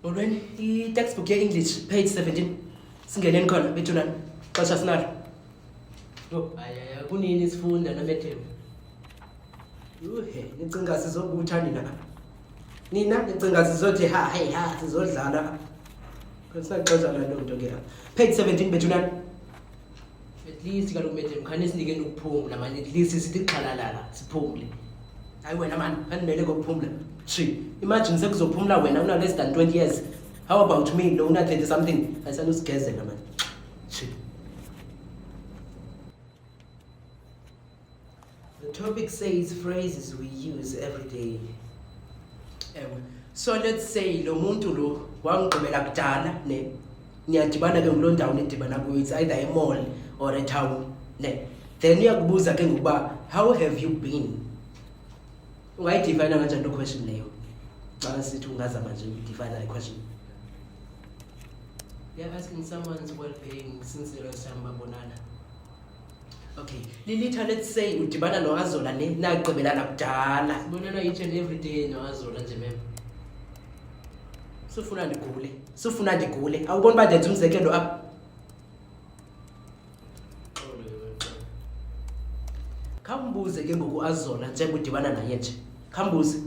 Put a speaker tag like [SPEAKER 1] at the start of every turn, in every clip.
[SPEAKER 1] Molweni, i-textbook ye-English page 17 singeneni khona bethunani xesha sinalo. Yo hayi kunini sifunda namethembu. Yuhe nicinga sizobutha nina nicinga sizothi ha sizodlala kusaqoza la nto ke page 17 bethunani. At least kaloku methembu khani sinike ukuphumula manje at least sithi xhalalala siphumule. Hayi wena man andimele kokuphumula. Imagine sekuzophumula wena una less than 20 years. How about me lo una 30 something asanusigezela man. The topic says phrases we use every day. So let's say lo muntu lo wangigqibela kudala ne niyadibana ke nguloo ndawo nidibana kuyo, it's either a mall or a town ne, then uyakubuza ke ngokuba how have you been. Ungayidefine kanjani lo question leyo xa sithi ungazama nje ukudefine le question? You're asking someone's well-being since the last time babonana. Okay, Lilitha, let's say udibana noAzola ne nagqibelana kudala sibonana each and every day noAzola nje mem. Sufuna ndigule awuboni uba ndenza umzekelo apha. Khambuze ke ngoku Azola njengoba udibana naye nje, khambuze.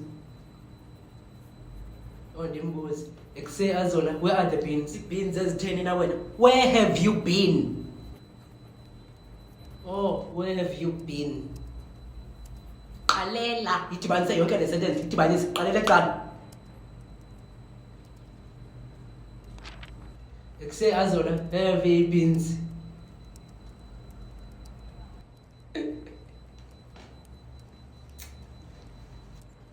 [SPEAKER 1] Ndimbuze ekuse Azola, where are the beans? Beans ezitheni na wena? Where have you been? Oh, where have you been? Qalela idibanise yonke le sentence, idibanise qalela eqala. Ekuse Azola, where have you been?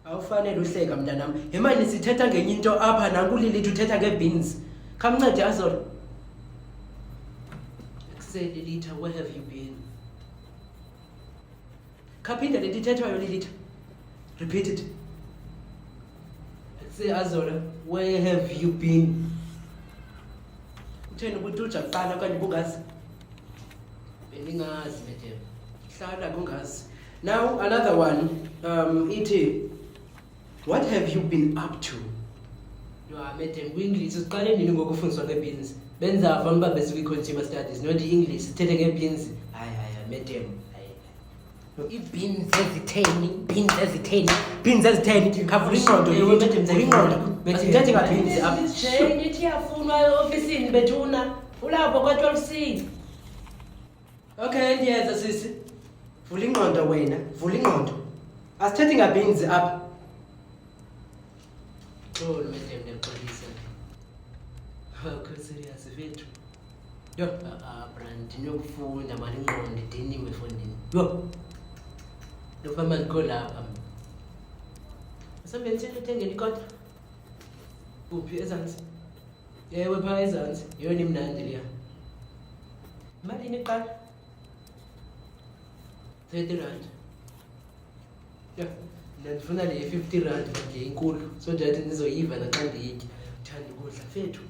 [SPEAKER 1] Awufanele uhleka mntanam. Yemani sithetha ngenye into apha nanku Lilitha uthetha ngebeans. Khamncede Azola. Ekuse Lilitha, where have you been? Kaphinda le ithethwayo Lilitha. Repeat it. Ekuse Azola, where have you been? Utheni ukuthi uja kuqala okanye bungazi? Bendingazi methembu. Hlala kungazi. Now another one, ithi what have you been up to? Methembu ku-English siqale nini ngokufundiswa ngebeans? Benza abantu babe consumer studies, not English sithethe ngebeans. Hayi methembu. Beans ezitheni khavula ingqondo asithethe ngabeans apha. Nithi yafunwa ofisini bethuna ulapho kwa-12C. Okay ndiyeza sisi, vula ingqondo wena, vula ingqondo asithethe ngabeans apha. Methembu ndiyaxolisa. Akho serious vethu. Yo brand ndinokufunda mali ingqondo idiniwe efondini. Yo nofama ndikho lapha msambe ndithethe uthengela ikota. Uphi ezantsi? Ewe phaa ezantsi yeyona imnandi leya. Imalini iqala? 30 rand. Yo ndandifuna le 50 rand manje inkulu so that ndizoyiva naxa ndiyitya. Uthanda ukudla fethu.